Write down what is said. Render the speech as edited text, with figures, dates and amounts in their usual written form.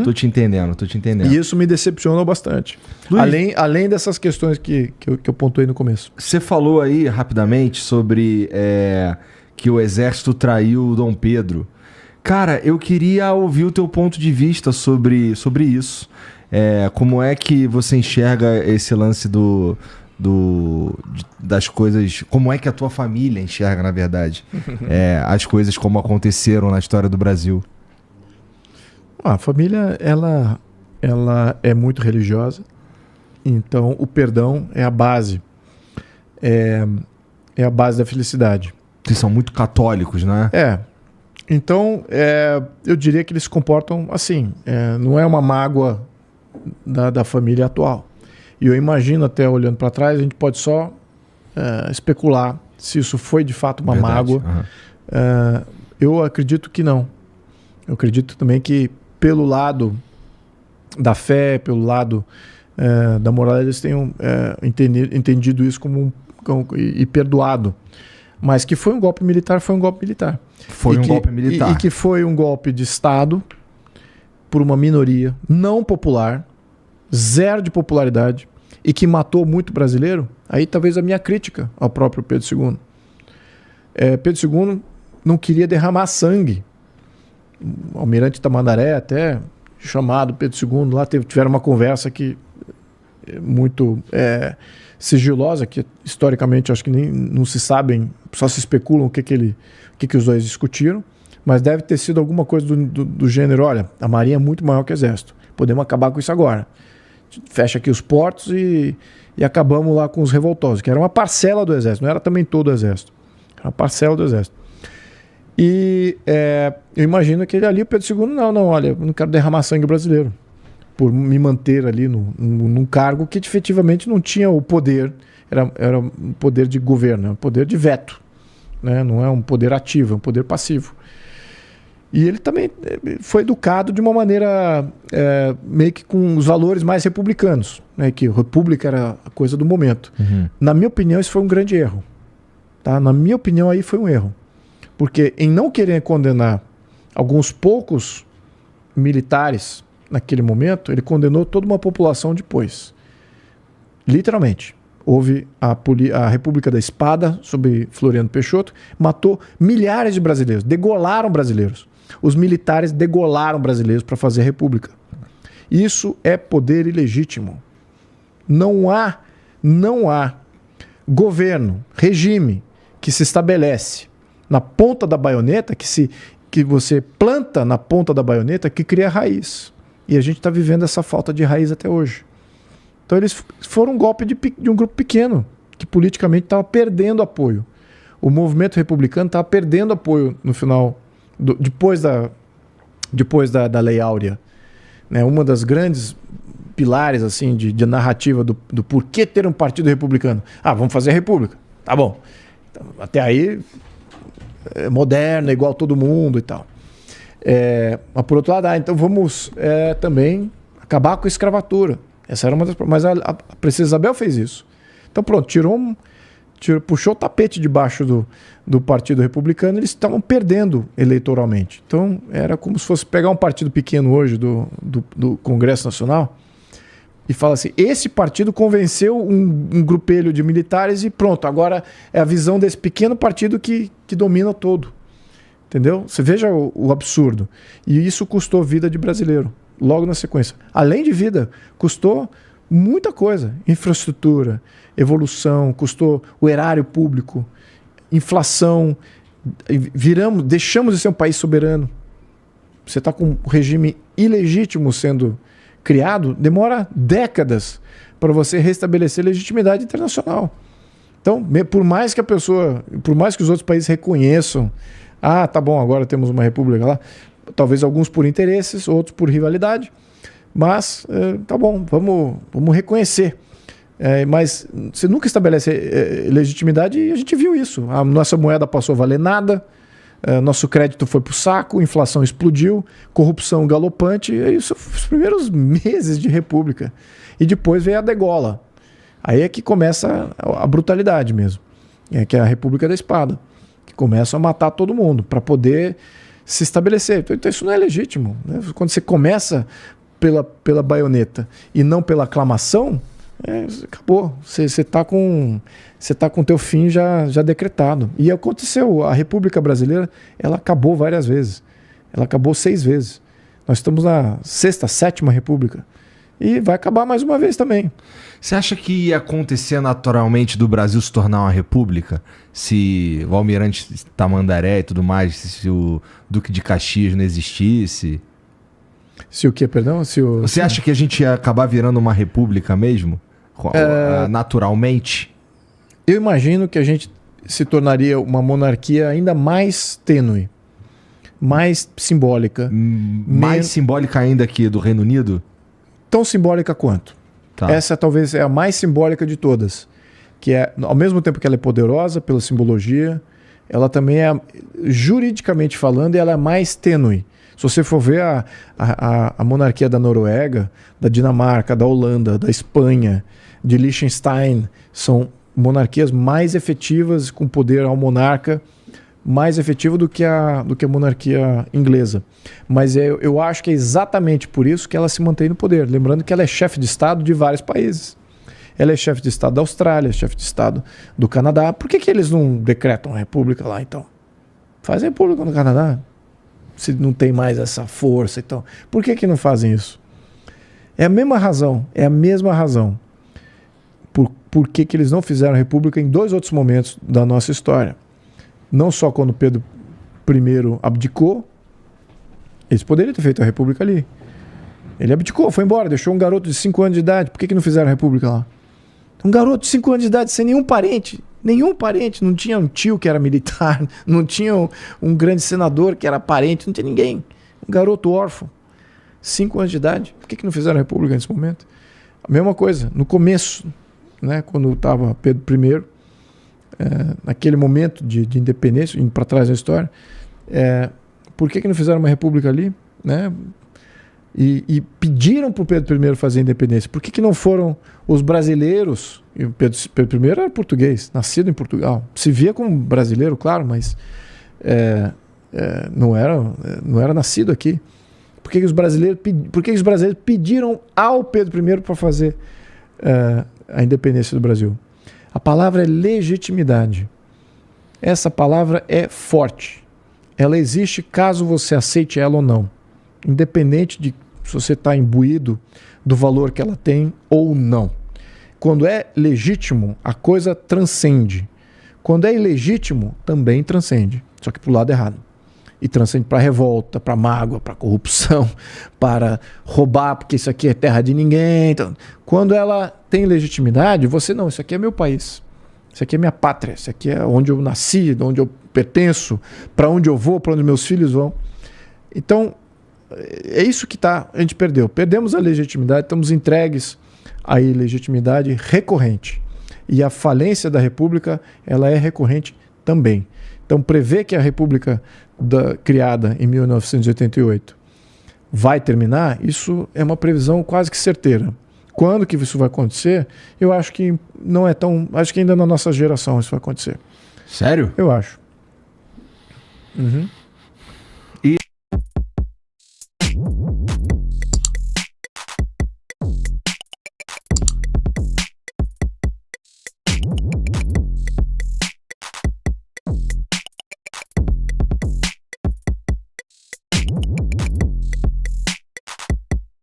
Tô te entendendo, tô te entendendo. E isso me decepciona bastante. Luiz, Além dessas questões que eu pontuei no começo. você falou aí rapidamente sobre que o exército traiu o Dom Pedro. Cara, eu queria ouvir o teu ponto de vista sobre isso. Como é que você enxerga esse lance das coisas... Como é que a tua família enxerga, na verdade, as coisas como aconteceram na história do Brasil? A família, ela é muito religiosa. Então, o perdão é a base. É a base da felicidade. Eles são muito católicos, né? Então, eu diria que eles se comportam assim. Não é uma mágoa da família atual. E eu imagino, até olhando para trás, a gente pode só especular se isso foi de fato uma mágoa. Uhum. Eu acredito que não. Eu acredito também que, pelo lado da fé, pelo lado da moral, eles tenham entendido isso e perdoado. Mas que foi um golpe militar, foi um golpe militar. Golpe militar. E que foi um golpe de Estado por uma minoria não popular, zero de popularidade, e que matou muito brasileiro. Aí talvez a minha crítica ao próprio Pedro II. Pedro II não queria derramar sangue. O almirante Tamandaré, até chamado Pedro II, lá tiveram uma conversa que muito sigilosa, que historicamente acho que nem não se sabem, só se especulam o que os dois discutiram, mas deve ter sido alguma coisa do gênero: olha, a Marinha é muito maior que o Exército, podemos acabar com isso agora. Fecha aqui os portos e acabamos lá com os revoltosos, que era uma parcela do Exército, não era também todo o Exército, era uma parcela do Exército. E eu imagino que ali o Pedro II, não, olha, eu não quero derramar sangue brasileiro, por me manter ali num cargo que efetivamente não tinha o poder, era um poder de governo, era um poder de veto, né? Não é um poder ativo, é um poder passivo. E ele também foi educado de uma maneira meio que com os valores mais republicanos, né? Que a república era a coisa do momento. Uhum. Na minha opinião, isso foi um grande erro. Tá? Na minha opinião, aí foi um erro. Porque em não querer condenar alguns poucos militares naquele momento, ele condenou toda uma população depois. Literalmente. Houve a República da Espada, sob Floriano Peixoto, matou milhares de brasileiros, degolaram brasileiros. Os militares degolaram brasileiros para fazer a República. Isso é poder ilegítimo. Não há governo, regime que se estabelece na ponta da baioneta, que você planta na ponta da baioneta, que cria raiz. E a gente está vivendo essa falta de raiz até hoje. Então eles foram um golpe de um grupo pequeno, que politicamente estava perdendo apoio. O movimento republicano estava perdendo apoio no final, depois da Lei Áurea. Né? Uma das grandes pilares assim, de narrativa do porquê ter um partido republicano. Vamos fazer a república. Tá bom. Então, até aí, moderno, igual todo mundo e tal. Mas por outro lado, então vamos também acabar com a escravatura. Essa era uma das... Mas a Princesa Isabel fez isso. Então pronto, puxou o tapete debaixo do Partido Republicano. Eles estavam perdendo eleitoralmente. Então era como se fosse pegar um partido pequeno hoje do Congresso Nacional e falar assim: esse partido convenceu um grupelho de militares e pronto, agora é a visão desse pequeno partido que domina todo. Entendeu? Você veja o absurdo. E isso custou vida de brasileiro, logo na sequência. Além de vida, custou muita coisa. Infraestrutura, evolução, custou o erário público, inflação. Deixamos de ser um país soberano. Você está com um regime ilegítimo sendo criado, demora décadas para você restabelecer legitimidade internacional. Então, por mais que os outros países reconheçam, tá bom, agora temos uma república lá, talvez alguns por interesses, outros por rivalidade, mas tá bom, vamos reconhecer. Mas você nunca estabelece legitimidade e a gente viu isso. A nossa moeda passou a valer nada, nosso crédito foi para o saco, inflação explodiu, corrupção galopante, isso foi os primeiros meses de república. E depois veio a degola. Aí é que começa a brutalidade mesmo, que é a República da Espada, que começa a matar todo mundo para poder se estabelecer. Então isso não é legítimo, né? Quando você começa pela baioneta e não pela aclamação, acabou. Você está com o teu fim já decretado. E aconteceu. A República Brasileira, ela acabou várias vezes. Ela acabou 6 vezes. Nós estamos na 6ª, 7ª República. E vai acabar mais uma vez também. Você acha que ia acontecer naturalmente do Brasil se tornar uma república? Se o Almirante Tamandaré e tudo mais, se o Duque de Caxias não existisse? Se o quê, perdão? Você acha que a gente ia acabar virando uma república mesmo? Naturalmente? Eu imagino que a gente se tornaria uma monarquia ainda mais tênue, mais simbólica. Mais simbólica ainda que do Reino Unido? Tão simbólica quanto. Tá. Essa talvez é a mais simbólica de todas. Que é, ao mesmo tempo que ela é poderosa pela simbologia, ela também é, juridicamente falando, ela é mais tênue. Se você for ver a monarquia da Noruega, da Dinamarca, da Holanda, da Espanha, de Liechtenstein, são monarquias mais efetivas, com poder ao monarca, mais efetivo do que a monarquia inglesa. Mas eu acho que é exatamente por isso que ela se mantém no poder. Lembrando que ela é chefe de Estado de vários países. Ela é chefe de Estado da Austrália, chefe de Estado do Canadá. Por que eles não decretam a república lá, então? Faz a república no Canadá. Se não tem mais essa força, então. Por que não fazem isso? É a mesma razão. É a mesma razão. Por que eles não fizeram a república em 2 outros momentos da nossa história. Não só quando Pedro I abdicou, eles poderiam ter feito a república ali. Ele abdicou, foi embora, deixou um garoto de 5 anos de idade. Por que não fizeram a república lá? Um garoto de 5 anos de idade sem nenhum parente, não tinha um tio que era militar, não tinha um grande senador que era parente, não tinha ninguém. Um garoto órfão, 5 anos de idade. Por que não fizeram a república nesse momento? A mesma coisa, no começo, né, quando estava Pedro I, naquele momento de independência, indo para trás da história, por que não fizeram uma república ali, né? E pediram para o Pedro I fazer a independência. Por que não foram os brasileiros? E o Pedro I era português, nascido em Portugal. Se via como brasileiro, claro, mas não era nascido aqui. Por que os brasileiros pediram ao Pedro I para fazer a independência do Brasil? A palavra é legitimidade. Essa palavra é forte. Ela existe caso você aceite ela ou não. Independente de se você está imbuído do valor que ela tem ou não. Quando é legítimo, a coisa transcende. Quando é ilegítimo, também transcende. Só que para o lado errado. E transcende para revolta, para mágoa, para corrupção, para roubar, porque isso aqui é terra de ninguém. Então, quando ela tem legitimidade, você não, isso aqui é meu país. Isso aqui é minha pátria. Isso aqui é onde eu nasci, de onde eu pertenço, para onde eu vou, para onde meus filhos vão. Então, é isso que a gente perdeu. Perdemos a legitimidade, estamos entregues à ilegitimidade recorrente. E a falência da República, ela é recorrente também. Então, prever que a República criada em 1988 vai terminar, isso é uma previsão quase que certeira. Quando que isso vai acontecer? Eu acho que não é tão... Acho que ainda na nossa geração isso vai acontecer. Sério? Eu acho. Uhum.